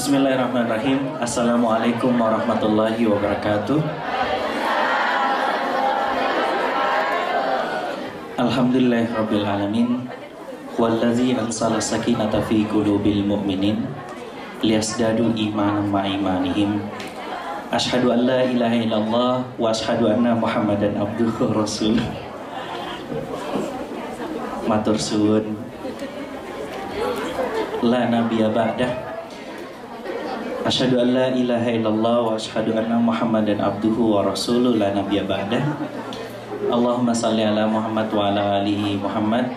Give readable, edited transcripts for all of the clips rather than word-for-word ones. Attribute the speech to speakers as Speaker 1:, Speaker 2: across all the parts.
Speaker 1: Bismillahirrahmanirrahim. Assalamualaikum warahmatullahi wabarakatuh. Alhamdulillahirabbil alamin. Wallazi ansala sakinata fi qulubil mu'minin liyazdadu imanan ma imanihim. Asyhadu an la ilaha illallah wa asyhadu anna Muhammadan abduhu wa rasuluh. Matur suwun. La nabiyya ba'dah. Asyhadu an la ilaha illallah wa asyhadu anna Muhammadan abduhu wa rasuluh la nabiyya ba'dah. Allahumma salli ala Muhammad wa ala alihi Muhammad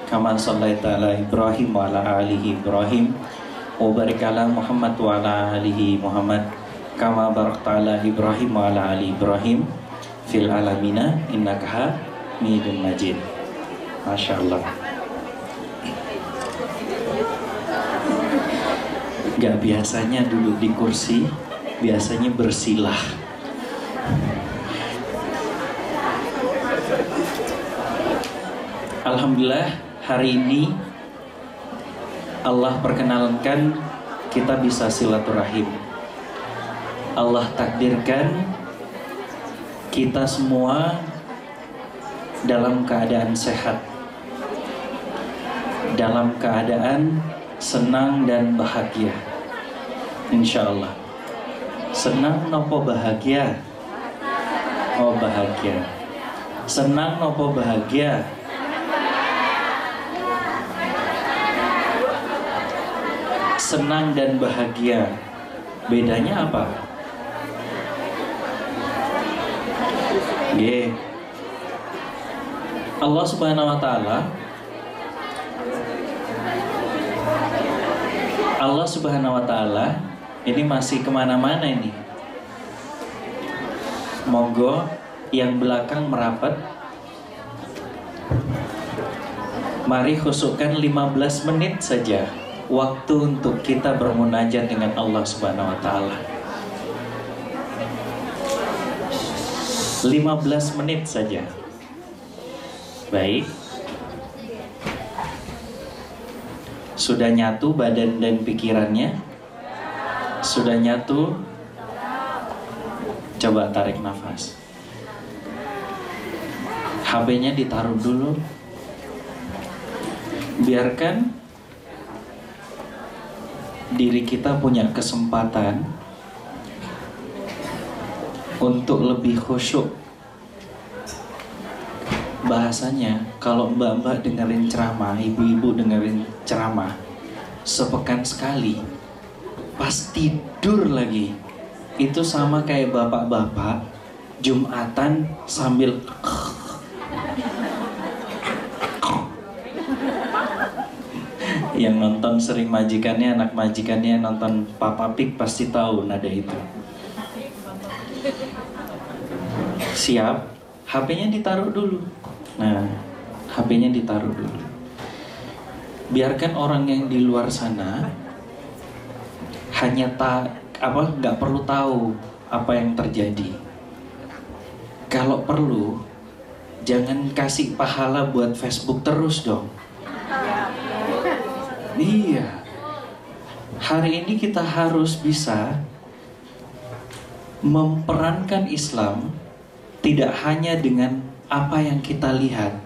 Speaker 1: kama shallaita ala Ibrahim wa ala alihi Ibrahim wa barik ala Muhammad wa ala alihi Muhammad kama barakta ala Ibrahim wa ala ali Ibrahim fil alamina innaka Hamidum Majid. Masya Allah. Gak biasanya duduk di kursi, biasanya bersilah. Alhamdulillah, hari ini Allah perkenalkan kita bisa silaturahim. Allah takdirkan kita semua dalam keadaan sehat, dalam keadaan senang dan bahagia. Insya Allah. Senang nopo bahagia? Oh bahagia. Senang nopo bahagia? Senang dan bahagia, bedanya apa? Allah Subhanahu wa Ta'ala, Allah Subhanahu wa Ta'ala ini masih kemana-mana ini. Monggo yang belakang merapat. Mari khususkan 15 menit saja waktu untuk kita bermunajat dengan Allah Subhanahu wa Ta'ala. 15 menit saja. Baik. Sudah nyatu badan dan pikirannya? Sudah nyatu? Coba tarik nafas. HP-nya ditaruh dulu. Biarkan diri kita punya kesempatan untuk lebih khusyuk. Bahasanya, kalau mbak-mbak dengerin ceramah, ibu-ibu dengerin ceramah sepekan sekali, pas tidur lagi, itu sama kayak bapak-bapak Jumatan sambil yang nonton sering majikannya, anak majikannya nonton Papa Pig pasti tahu nada itu. Siap, HP-nya ditaruh dulu. Nah, HP-nya ditaruh dulu. Biarkan orang yang di luar sana hanya nggak perlu tahu apa yang terjadi. Kalau perlu, jangan kasih pahala buat Facebook terus dong. Iya. Hari ini kita harus bisa memperankan Islam tidak hanya dengan apa yang kita lihat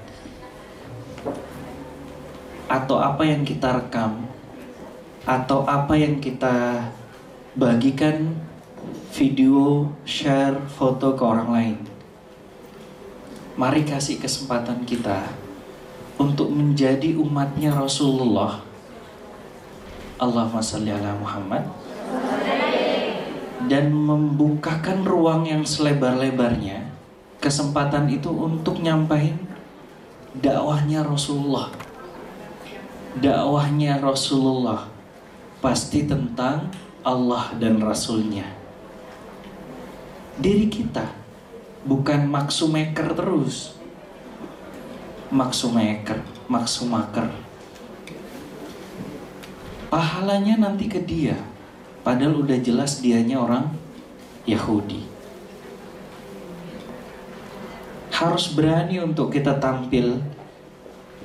Speaker 1: atau apa yang kita rekam atau apa yang kita bagikan video, share, foto ke orang lain. Mari kasih kesempatan kita untuk menjadi umatnya Rasulullah. Allahumma shalli ala Muhammad. Dan membukakan ruang yang selebar-lebarnya, kesempatan itu untuk nyampain dakwahnya Rasulullah. Dakwahnya Rasulullah pasti tentang Allah dan Rasulnya. Diri kita bukan maksumaker terus. Maksumaker. Pahalanya nanti ke dia, padahal udah jelas dianya orang Yahudi. Harus berani untuk kita tampil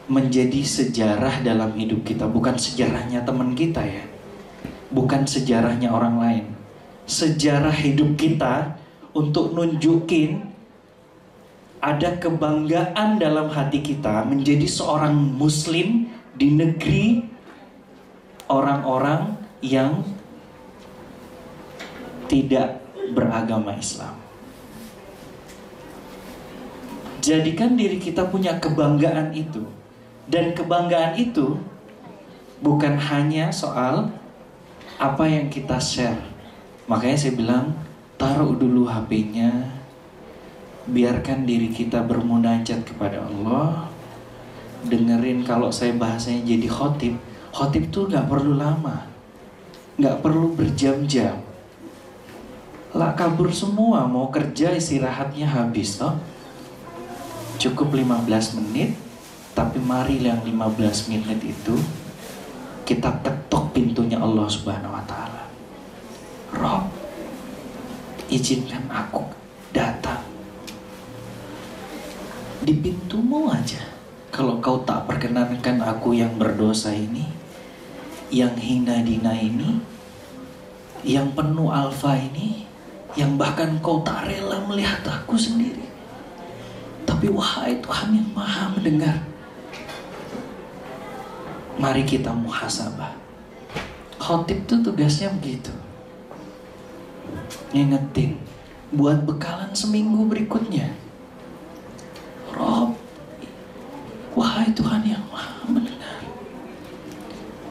Speaker 1: menjadi sejarah dalam hidup kita, bukan sejarahnya teman kita ya. bukan sejarahnya orang lain. Sejarah hidup kita untuk nunjukin ada kebanggaan dalam hati kita menjadi seorang muslim di negeri orang-orang yang tidak beragama Islam. Jadikan diri kita punya kebanggaan itu. Dan kebanggaan itu bukan hanya soal apa yang kita share. Makanya saya bilang, taruh dulu HP-nya, biarkan diri kita bermunajat kepada Allah. Dengerin, kalau saya bahasanya jadi khotib. Khotib tuh gak perlu lama, gak perlu berjam-jam. Lah kabur semua, mau kerja istirahatnya habis toh. Cukup 15 menit. Tapi mari yang 15 menit itu kita ketok pintunya Allah Subhanahu wa Ta'ala. Rob, izinkan aku datang. Di pintumu aja. Kalau kau tak perkenankan aku yang berdosa ini, yang hina dina ini, yang penuh alfa ini, yang bahkan kau tak rela melihat aku sendiri. Tapi wahai Tuhan yang maha mendengar, mari kita muhasabah. Khotib itu tugasnya begitu, ngingetin buat bekalan seminggu berikutnya. Rob, wahai Tuhan yang maha mendengar,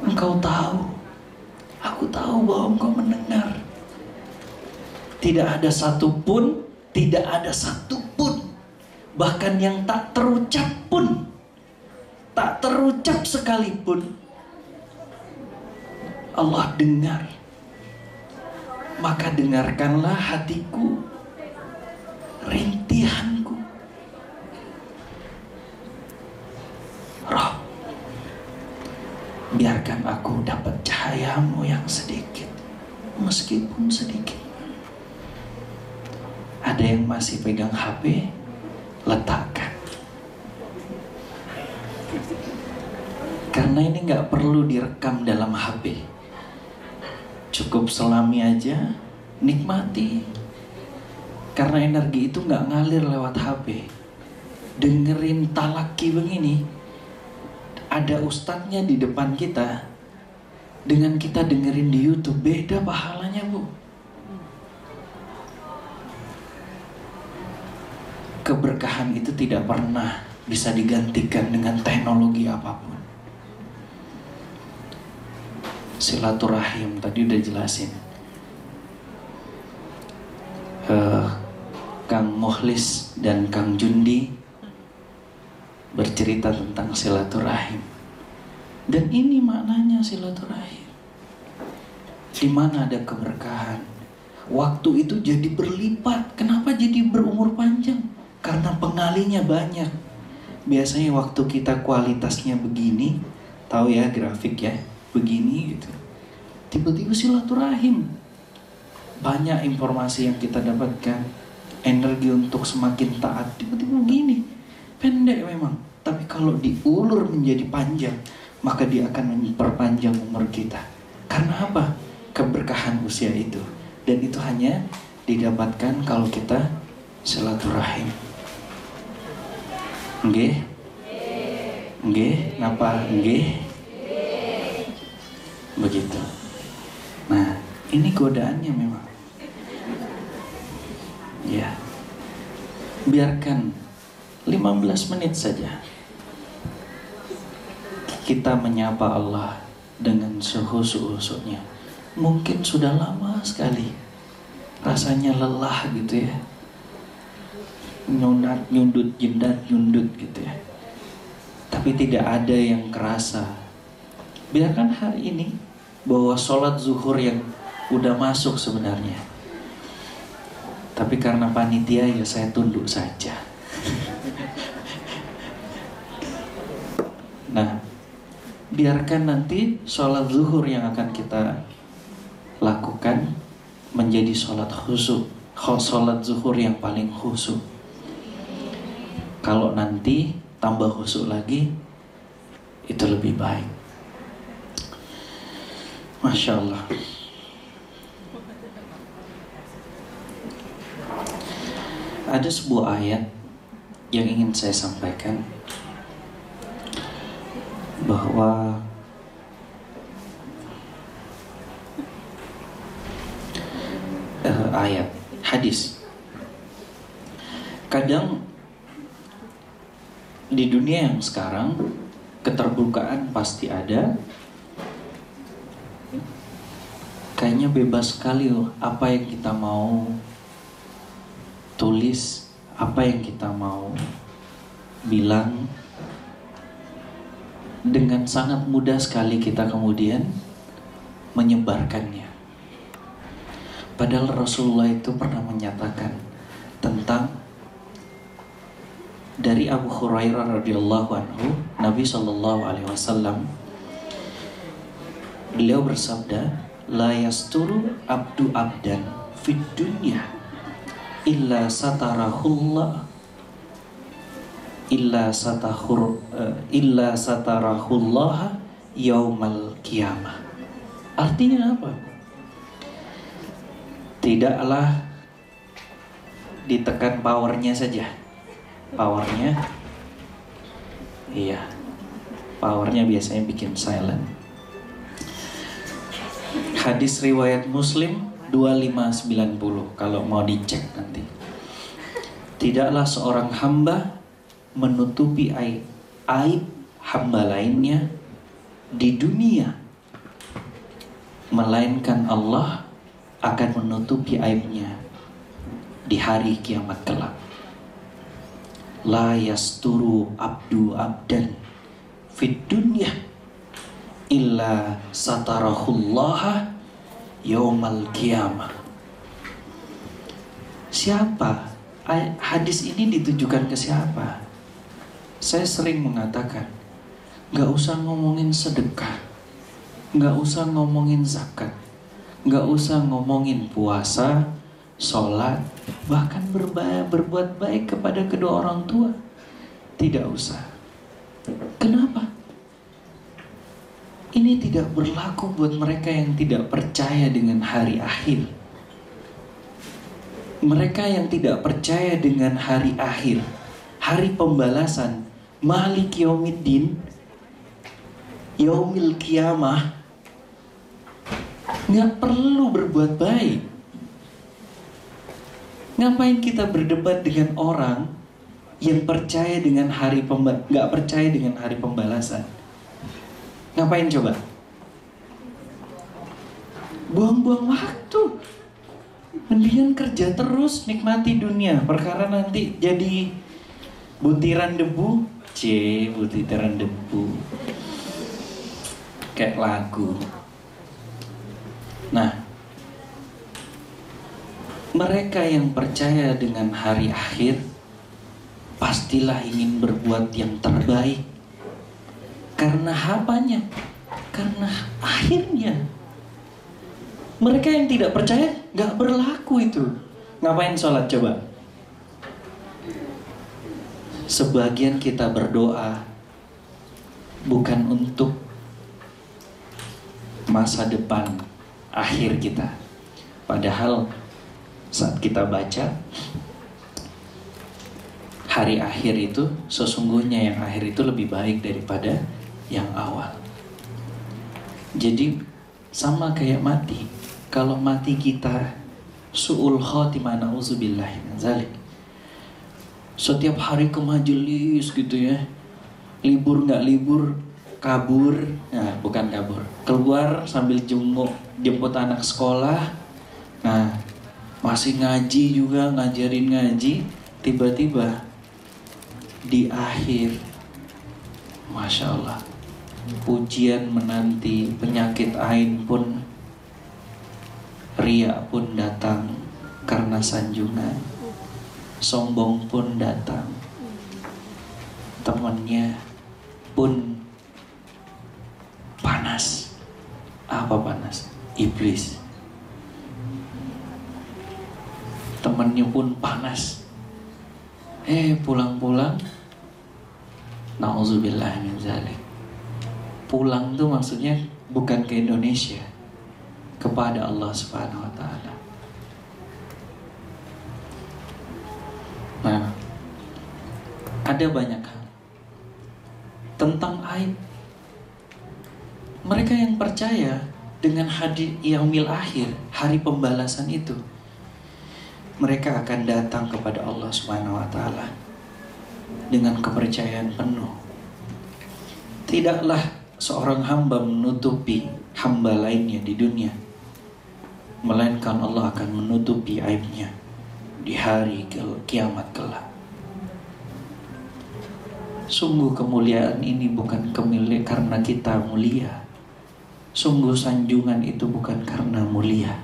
Speaker 1: Engkau tahu, aku tahu bahwa Engkau mendengar. Tidak ada satupun, bahkan yang tak terucap pun, tak terucap sekalipun, Allah dengar. Maka dengarkanlah hatiku, rintihanku. Rob, biarkan aku dapat cahayamu yang sedikit, meskipun sedikit. Ada yang masih pegang HP, letakkan. Karena ini gak perlu direkam dalam HP. Cukup selami aja, nikmati. Karena energi itu gak ngalir lewat HP. Dengerin talaki begini, ada ustadznya di depan kita, dengan kita dengerin di YouTube, beda pahalanya bu. Keberkahan itu tidak pernah bisa digantikan dengan teknologi apapun. Silaturahim tadi udah jelasin. Kang Mukhlis dan Kang Jundi bercerita tentang silaturahim. Dan ini maknanya silaturahim. Di mana ada keberkahan, waktu itu jadi berlipat. Kenapa jadi berumur panjang? Karena pengalinya banyak. Biasanya waktu kita kualitasnya begini, tahu ya grafik ya, begini gitu. Tiba-tiba silaturahim, banyak informasi yang kita dapatkan, energi untuk semakin taat. Tiba-tiba begini, pendek memang, tapi kalau diulur menjadi panjang, maka dia akan memperpanjang umur kita. Karena apa? Keberkahan usia itu. Dan itu hanya didapatkan kalau kita silaturahim. Nggih? Nggih? Napa nggih? Begitu. Nah, ini godaannya memang. Ya. Biarkan 15 menit saja kita menyapa Allah dengan sehusu-husunya. Mungkin sudah lama sekali rasanya lelah gitu ya, nyundut gitu ya, tapi tidak ada yang kerasa. Biarkan hari ini bahwa sholat zuhur yang udah masuk sebenarnya, tapi karena panitia ya saya tunduk saja. Nah, biarkan nanti sholat zuhur yang akan kita lakukan menjadi sholat khusyuk, sholat zuhur yang paling khusyuk. Kalau nanti tambah khusyuk lagi, itu lebih baik. Masya Allah. Ada sebuah ayat yang ingin saya sampaikan, bahwa ayat hadis, kadang di dunia yang sekarang keterbukaan pasti ada, kayaknya bebas sekali loh apa yang kita mau tulis, apa yang kita mau bilang. Dengan sangat mudah sekali kita kemudian menyebarkannya. Padahal Rasulullah itu pernah menyatakan tentang, dari Abu Hurairah radhiyallahu anhu, Nabi sallallahu alaihi wasallam, beliau bersabda, la yasturu abdu abdan fid dunya illa satarahullah illa satarahullah yaumal qiyamah. Artinya apa? Tidaklah ditekan powernya saja. Powernya, iya, powernya biasanya bikin silent. Hadis riwayat Muslim 2590 kalau mau dicek nanti. Tidaklah seorang hamba menutupi aib hamba lainnya di dunia, melainkan Allah akan menutupi aibnya di hari kiamat kelak. La yasturu abdu abdan fid dunya illa satarahullaha yaumal qiyamah. Siapa? Hadis ini ditujukan ke siapa? Saya sering mengatakan, gak usah ngomongin sedekah, gak usah ngomongin zakat, gak usah ngomongin puasa, sholat, bahkan berbuat baik kepada kedua orang tua. Tidak usah. Kenapa? Ini tidak berlaku buat mereka yang tidak percaya dengan hari akhir. Mereka yang tidak percaya dengan hari akhir, hari pembalasan, Malik Yaumiddin, Yaumil Qiyamah, gak perlu berbuat baik. Ngapain kita berdebat dengan orang yang percaya dengan gak percaya dengan hari pembalasan? Ngapain coba? Buang-buang waktu. Mendingan kerja terus, nikmati dunia. Perkara nanti jadi butiran debu. Butiran debu. Kayak lagu. Nah, mereka yang percaya dengan hari akhir pastilah ingin berbuat yang terbaik. Karena apanya? Karena akhirnya. Mereka yang tidak percaya gak berlaku itu. Ngapain sholat coba? Sebagian kita berdoa bukan untuk masa depan akhir kita. Padahal saat kita baca hari akhir itu, sesungguhnya yang akhir itu lebih baik daripada yang awal. Jadi sama kayak mati. Kalau mati kita su'ul khotimah, na'udzubillahi min dzalik. Setiap hari ke majelis gitu ya, libur nggak libur, kabur, nah bukan kabur, keluar sambil jemput anak sekolah, nah masih ngaji juga, ngajarin ngaji, tiba-tiba di akhir, Masya Allah, pujian menanti, penyakit ain pun, riya pun datang karena sanjungan, sombong pun datang, temannya pun panas. Apa panas? Iblis. Temannya pun panas. Pulang-pulang, na'udzubillah min dzalik. Pulang tuh maksudnya bukan ke Indonesia, kepada Allah Subhanahu wa taala. Nah, ada banyak hal tentang aib. Mereka yang percaya dengan hari yaumil akhir, hari pembalasan itu, mereka akan datang kepada Allah Subhanahu wa taala dengan kepercayaan penuh. Tidaklah seorang hamba menutupi hamba lainnya di dunia, melainkan Allah akan menutupi aibnya di hari kiamat kelak. Sungguh kemuliaan ini bukan karena kita mulia. Sungguh sanjungan itu bukan karena mulia.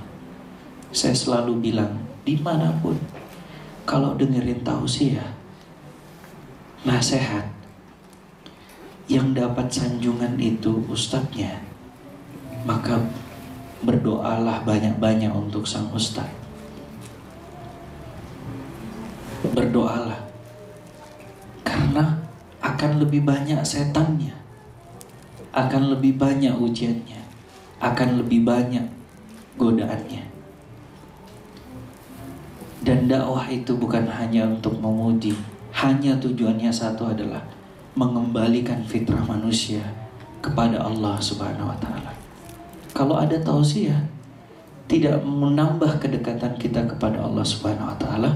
Speaker 1: Saya selalu bilang, dimanapun kalau dengerin tausiah, nasihat, yang dapat sanjungan itu ustadznya, maka berdoalah banyak-banyak untuk sang ustadz. Berdoalah, karena akan lebih banyak setannya, akan lebih banyak ujiannya, akan lebih banyak godaannya. Dan dakwah itu bukan hanya untuk memuji, hanya tujuannya satu adalah mengembalikan fitrah manusia kepada Allah Subhanahu wa taala. Kalau ada tausiah tidak menambah kedekatan kita kepada Allah Subhanahu wa taala,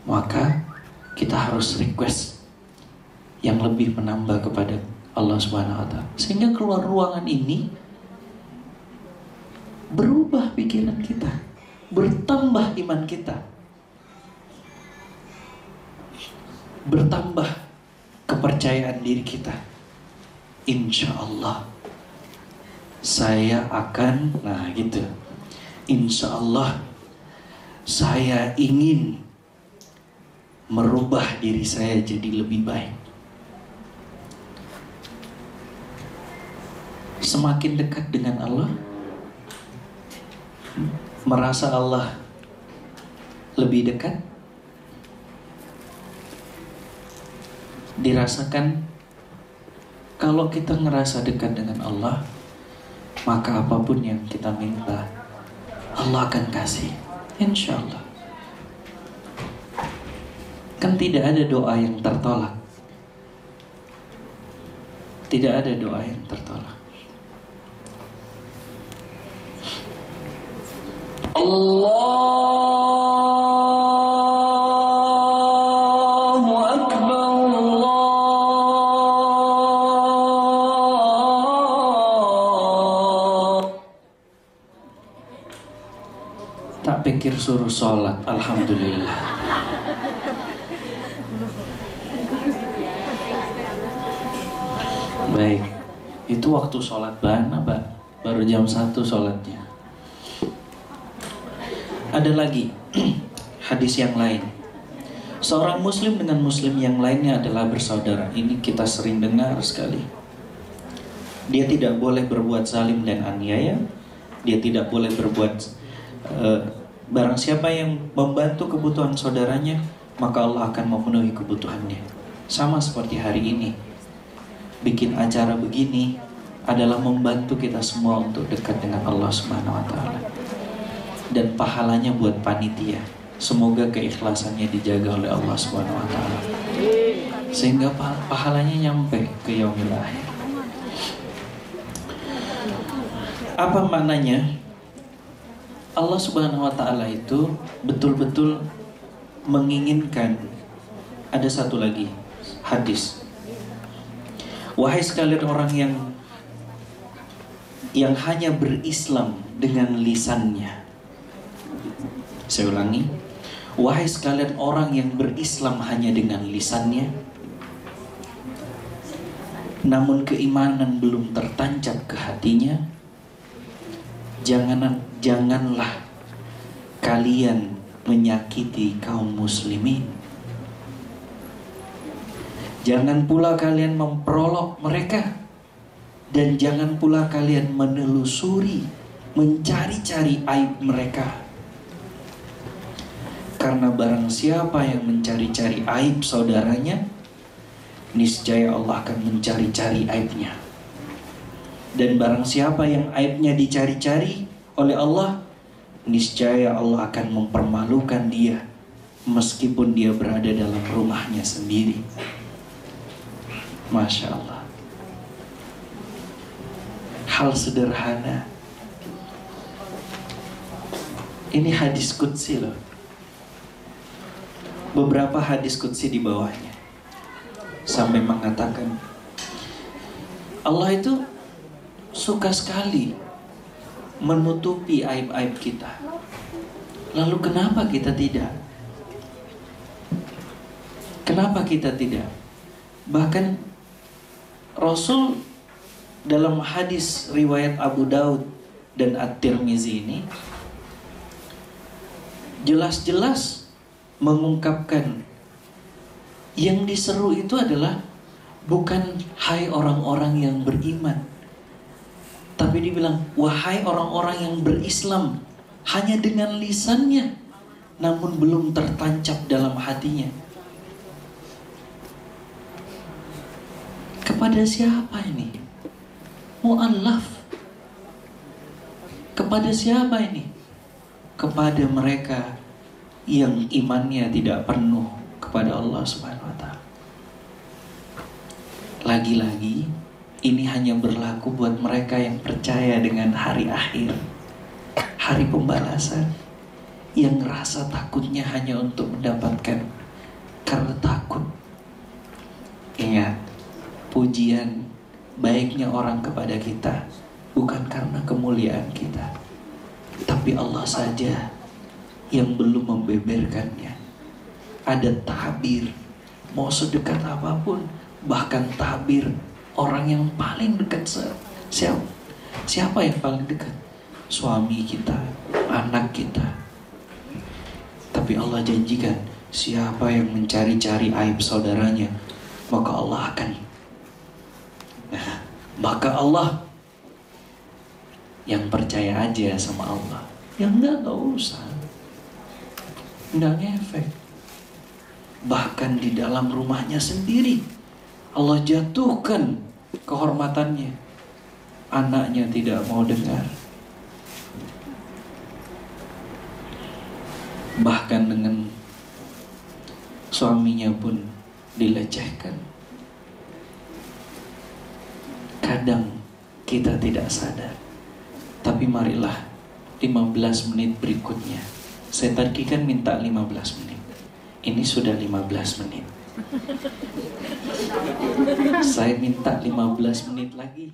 Speaker 1: maka kita harus request yang lebih menambah kepada Allah Subhanahu wa taala, sehingga keluar ruangan ini berubah pikiran kita, bertambah iman kita, bertambah kepercayaan diri kita. Insya Allah saya akan, nah gitu, insya Allah saya ingin merubah diri saya jadi lebih baik. Semakin dekat dengan Allah, merasa Allah lebih dekat, dirasakan. Kalau kita ngerasa dekat dengan Allah, maka apapun yang kita minta, Allah akan kasih, insya Allah. Kan tidak ada doa yang tertolak. Tidak ada doa yang tertolak. Allahu Akbar, Allah. Tak pikir suruh sholat, alhamdulillah. Baik, itu waktu sholat mana, Pak? Baru jam 1 sholatnya. Ada lagi hadis yang lain. Seorang muslim dengan muslim yang lainnya adalah bersaudara. Ini kita sering dengar sekali. Dia tidak boleh berbuat zalim dan aniaya. Dia tidak boleh berbuat barang siapa yang membantu kebutuhan saudaranya, maka Allah akan memenuhi kebutuhannya. Sama seperti hari ini, bikin acara begini adalah membantu kita semua untuk dekat dengan Allah Subhanahu wa taala. Dan pahalanya buat panitia. Semoga keikhlasannya dijaga oleh Allah Subhanahu wa taala, sehingga pahalanya nyampe ke yaumil akhir. Apa maknanya? Allah Subhanahu wa taala itu betul-betul menginginkan. Ada satu lagi hadis. Wahai sekalian orang yang hanya berislam dengan lisannya. Saya ulangi, wahai sekalian orang yang berislam hanya dengan lisannya, namun keimanan belum tertancap ke hatinya, janganlah kalian menyakiti kaum muslimin. Jangan pula kalian memperolok mereka, dan jangan pula kalian menelusuri, mencari-cari aib mereka. Karena barang siapa yang mencari-cari aib saudaranya, niscaya Allah akan mencari-cari aibnya. Dan barang siapa yang aibnya dicari-cari, oleh Allah, niscaya Allah akan mempermalukan dia meskipun dia berada dalam rumahnya sendiri. Masya Allah. Hal sederhana. Ini hadis qudsi loh. Beberapa hadis qudsi di bawahnya sampai mengatakan Allah itu suka sekali menutupi aib-aib kita. Lalu kenapa kita tidak? Kenapa kita tidak? Bahkan Rasul dalam hadis riwayat Abu Daud dan At-Tirmizi ini jelas-jelas mengungkapkan yang diseru itu adalah bukan hai orang-orang yang beriman, tapi dibilang wahai orang-orang yang berislam hanya dengan lisannya namun belum tertancap dalam hatinya. Kepada siapa ini? Mu'allaf. Kepada siapa ini? Kepada mereka yang imannya tidak penuh kepada Allah Subhanahu wa Ta'ala. Lagi-lagi ini hanya berlaku buat mereka yang percaya dengan hari akhir, hari pembalasan, yang rasa takutnya hanya untuk mendapatkan karena takut. Ingat, pujian baiknya orang kepada kita bukan karena kemuliaan kita, tapi Allah saja yang belum membeberkannya. Ada tabir, mau sedekat apapun, bahkan tabir orang yang paling dekat. Siapa yang paling dekat? Suami kita, anak kita. Tapi Allah janjikan, siapa yang mencari-cari aib saudaranya, maka Allah yang percaya aja sama Allah. Yang enggak usah. Enggak ngefek. Bahkan di dalam rumahnya sendiri Allah jatuhkan kehormatannya. Anaknya tidak mau dengar. Bahkan dengan suaminya pun dilecehkan. Kadang kita tidak sadar. Tapi marilah 15 menit berikutnya. Saya tadi kan minta 15 menit. Ini sudah 15 menit. Saya minta 15 menit lagi.